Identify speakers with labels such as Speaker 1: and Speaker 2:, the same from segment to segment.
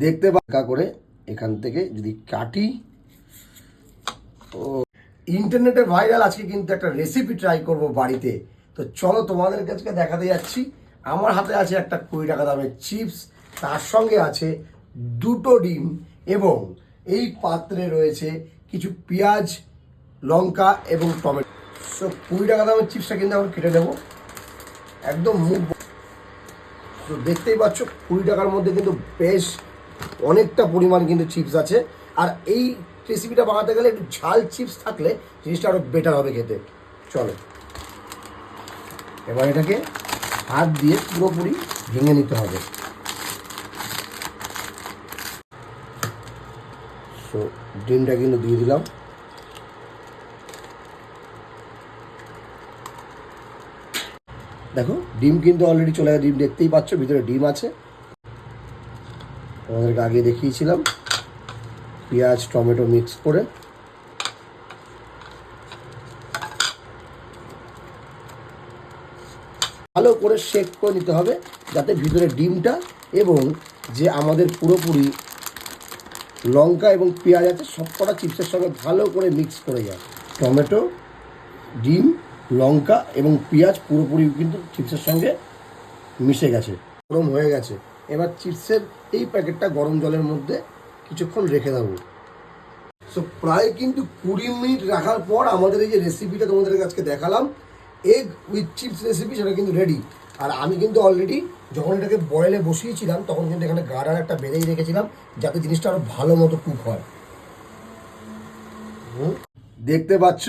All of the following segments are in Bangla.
Speaker 1: দেখতে বাঁকা করে এখান থেকে যদি কাটি। ও ইন্টারনেটে ভাইরাল আজকে কিন্তু একটা রেসিপি ট্রাই করব বাড়িতে। তো চলো তোমাদের কাছে দেখাতে যাচ্ছি। আমার হাতে আছে একটা 20 টাকা দামের চিপস, তার সঙ্গে আছে 2টো ডিম এবং এই পাত্রে রয়েছে কিছু পেঁয়াজ, লঙ্কা এবং টমেটো। সো 20 টাকা দামের চিপসটা কিন্তু আমরা কেটে নেবো একদম মুখ। তো দেখতেই পাচ্ছ 20 টাকার মধ্যে কিন্তু বেশ অনেকটা পরিমাণ কিন্তু চিপস আছে। আর এই রেসিপিটা বানাতে গেলে একটু ঝাল চিপস থাকলে জিনিসটা আরও বেটার হবে খেতে। চলো এবার এটাকে হাত দিয়ে পুরোপুরি ভেঙে নিতে হবে। সো ডিমটা কিন্তু দিয়ে দিলাম। দেখো ডিম কিন্তু অলরেডি চলে গেছে, ডিম দেখতেই পাচ্ছ ভিতরে ডিম আছে। তোমাদেরকে আগে দেখিয়েছিলাম পেঁয়াজ টমেটো মিক্স করে। ভালো করে শেক করে নিতে হবে যাতে ভিতরে ডিমটা এবং যে আমাদের পুরোপুরি লঙ্কা এবং পেঁয়াজ আছে সবকটা চিপসের সঙ্গে ভালো করে মিক্স করে যায়। টমেটো, ডিম, লঙ্কা এবং পেঁয়াজ পুরোপুরি কিন্তু চিপসের সঙ্গে মিশে গেছে, গরম হয়ে গেছে। এবার চিপসের এই প্যাকেটটা গরম জলের মধ্যে কিছুক্ষণ রেখে দেবো। সো প্রায় কিন্তু 20 মিনিট রাখার পর আমাদের এই যে রেসিপিটা তোমাদের আজকে দেখালাম এগ উইথ চিপস রেসিপি, সেটা কিন্তু রেডি। আর আমি কিন্তু অলরেডি যখন এটাকে বয়েলে বসিয়েছিলাম তখন কিন্তু এখানে গার্ডার একটা বেঁধেই রেখেছিলাম যাতে জিনিসটা আরও ভালো মতো কুক হয়। দেখতে পাচ্ছ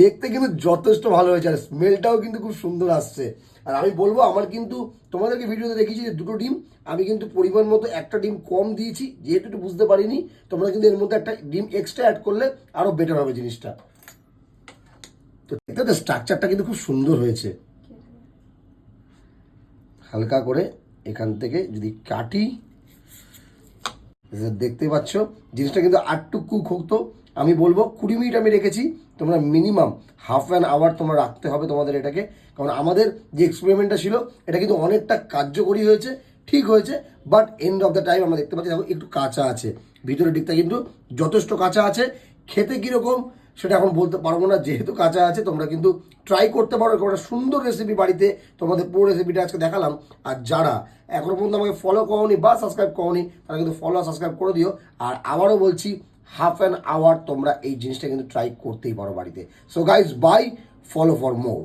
Speaker 1: দেখতে কিন্তু যথেষ্ট ভালো হয়েছে আর স্মেলটাও কিন্তু খুব সুন্দর আসছে। আর আমি বলবো আমার কিন্তু তোমাদেরকে ভিডিওতে দেখিয়েছি যে 2টো ডিম, আমি কিন্তু পরিমাণ মতো একটা ডিম কম দিয়েছি যেহেতু একটু বুঝতে পারিনি। তোমরা কিন্তু এর মধ্যে একটা ডিম এক্সট্রা অ্যাড করলে আরও বেটার হবে জিনিসটা। তো দেখতে স্ট্রাকচারটা কিন্তু খুব সুন্দর হয়েছে। হালকা করে এখান থেকে যদি কাটি, দেখতে পাচ্ছ জিনিসটা কিন্তু আরটু কুক হতো। আমি বলবো 20 মিনিট আমি রেখেছি, তোমরা মিনিমাম হাফ অ্যান আওয়ার তোমরা রাখতে হবে তোমাদের এটাকে। কারণ আমাদের যে এক্সপেরিমেন্টটা ছিল এটা কিন্তু অনেকটা কার্যকরী হয়েছে, ঠিক হয়েছে। But end of the time আমরা দেখতে পাচ্ছি দেখো একটু কাঁচা আছে, ভিতরের দিকটা কিন্তু যথেষ্ট কাঁচা আছে। খেতে কীরকম সেটা এখন বলতে পারবো না যেহেতু কাঁচা আছে। তোমরা কিন্তু ট্রাই করতে পারো, একটা সুন্দর রেসিপি বাড়িতে। তোমাদের পুরো রেসিপিটা আজকে দেখালাম। আর যারা এখনো পর্যন্ত আমাকে ফলো করোনি বা সাবস্ক্রাইব করোনি তারা কিন্তু ফলো আর সাবস্ক্রাইব করে দিও। আর আবারও বলছি হাফ অ্যান আওয়ার তোমরা এই জিনিসটা কিন্তু ট্রাই করতেই পারো বাড়িতে। So guys bye, follow for more.